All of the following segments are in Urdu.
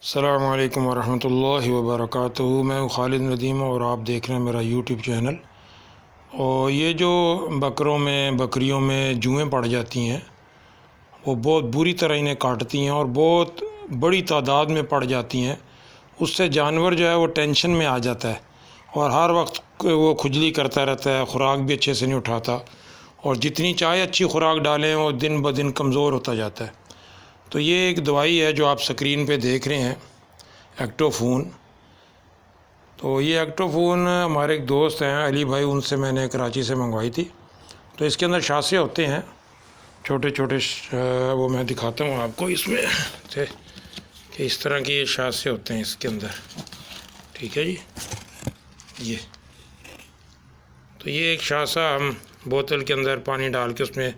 السلام علیکم ورحمۃ اللہ وبرکاتہ۔ میں خالد ندیم اور آپ دیکھ رہے ہیں میرا یوٹیوب چینل۔ اور یہ جو بکریوں میں جوئیں پڑ جاتی ہیں وہ بہت بری طرح انہیں کاٹتی ہیں اور بہت بڑی تعداد میں پڑ جاتی ہیں۔ اس سے جانور جو ہے وہ ٹینشن میں آ جاتا ہے اور ہر وقت وہ کھجلی کرتا رہتا ہے، خوراک بھی اچھے سے نہیں اٹھاتا، اور جتنی چاہے اچھی خوراک ڈالیں وہ دن بدن کمزور ہوتا جاتا ہے۔ تو یہ ایک دوائی ہے جو آپ سکرین پہ دیکھ رہے ہیں، ایکٹوفون۔ تو یہ ایکٹوفون ہمارے ایک دوست ہیں علی بھائی، ان سے میں نے کراچی سے منگوائی تھی۔ تو اس کے اندر شاسے ہوتے ہیں چھوٹے چھوٹے، وہ میں دکھاتا ہوں آپ کو اس میں سے کہ اس طرح کے یہ شاسے ہوتے ہیں اس کے اندر، ٹھیک ہے جی۔ تو یہ ایک شاسا ہم بوتل کے اندر پانی ڈال کے اس میں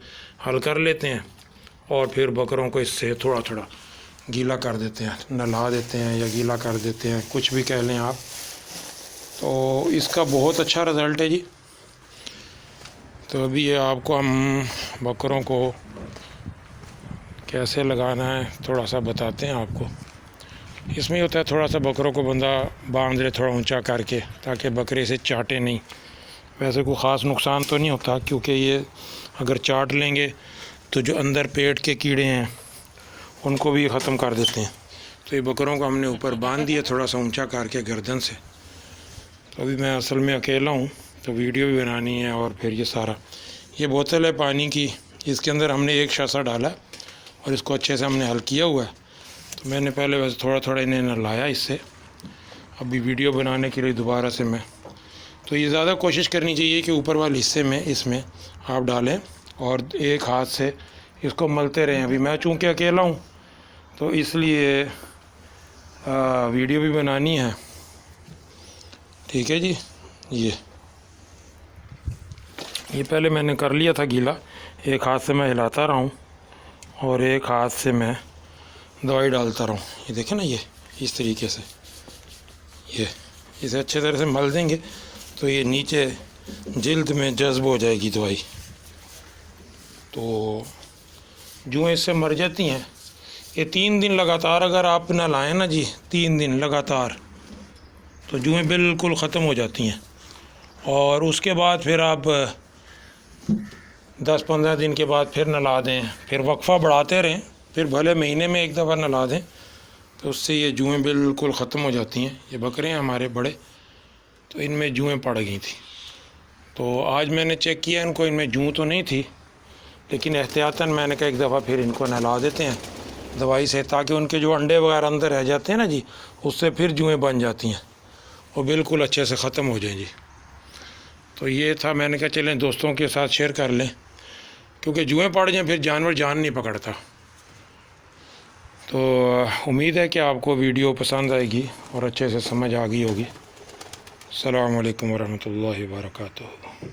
حل کر لیتے ہیں اور پھر بکروں کو اس سے تھوڑا تھوڑا گیلا کر دیتے ہیں، نہلا دیتے ہیں یا گیلا کر دیتے ہیں، کچھ بھی کہہ لیں آپ۔ تو اس کا بہت اچھا رزلٹ ہے جی۔ تو ابھی یہ آپ کو ہم بکروں کو کیسے لگانا ہے تھوڑا سا بتاتے ہیں آپ کو۔ اس میں یہ ہوتا ہے تھوڑا سا بکروں کو بندہ باندھ لے تھوڑا اونچا کر کے، تاکہ بکرے سے چاٹے نہیں۔ ویسے کوئی خاص نقصان تو نہیں ہوتا، کیونکہ یہ اگر چاٹ لیں گے تو جو اندر پیٹ کے کیڑے ہیں ان کو بھی ختم کر دیتے ہیں۔ تو یہ بکروں کو ہم نے اوپر باندھ دیا تھوڑا سا اونچا کر کے گردن سے۔ تو ابھی میں اصل میں اکیلا ہوں تو ویڈیو بھی بنانی ہے، اور پھر یہ سارا، یہ بوتل ہے پانی کی، اس کے اندر ہم نے ایک شاسا ڈالا اور اس کو اچھے سے ہم نے حل کیا ہوا ہے۔ تو میں نے پہلے ویسے تھوڑا تھوڑا انہیں نہلایا اس سے، ابھی ویڈیو بنانے کے لیے دوبارہ سے میں، تو یہ زیادہ کوشش کرنی چاہیے کہ اوپر والے حصے میں اس میں آپ ڈالیں اور ایک ہاتھ سے اس کو ملتے رہیں۔ ابھی میں چونکہ اکیلا ہوں تو اس لیے ویڈیو بھی بنانی ہے، ٹھیک ہے جی۔ یہ پہلے میں نے کر لیا تھا گیلا، ایک ہاتھ سے میں ہلاتا رہا ہوں اور ایک ہاتھ سے میں دوائی ڈالتا رہا ہوں۔ یہ دیکھیں نا، یہ اس طریقے سے یہ اسے اچھے طرح سے مل دیں گے تو یہ نیچے جلد میں جذب ہو جائے گی دوائی، تو جوئیں اس سے مر جاتی ہیں۔ یہ 3 دن لگاتار اگر آپ نہ لائیں نا جی، 3 دن لگاتار، تو جوئیں بالکل ختم ہو جاتی ہیں۔ اور اس کے بعد پھر آپ 10-15 دن کے بعد پھر نہلا دیں، پھر وقفہ بڑھاتے رہیں، پھر بھلے مہینے میں ایک دفعہ نہلا دیں، تو اس سے یہ جوئیں بالکل ختم ہو جاتی ہیں۔ یہ بکرے ہیں ہمارے بڑے، تو ان میں جوئیں پڑ گئی تھیں۔ تو آج میں نے چیک کیا ان کو، ان میں جوں تو نہیں تھی، لیکن احتیاطاً میں نے کہا ایک دفعہ پھر ان کو نہلا دیتے ہیں دوائی سے، تاکہ ان کے جو انڈے وغیرہ اندر رہ جاتے ہیں نا جی، اس سے پھر جوئیں بن جاتی ہیں اور بالکل اچھے سے ختم ہو جائیں جی۔ تو یہ تھا، میں نے کہا چلیں دوستوں کے ساتھ شیئر کر لیں، کیونکہ جوئیں پڑ جائیں پھر جانور جان نہیں پکڑتا۔ تو امید ہے کہ آپ کو ویڈیو پسند آئے گی اور اچھے سے سمجھ آ گئی ہوگی۔ السلام علیکم ورحمۃ اللہ وبرکاتہ۔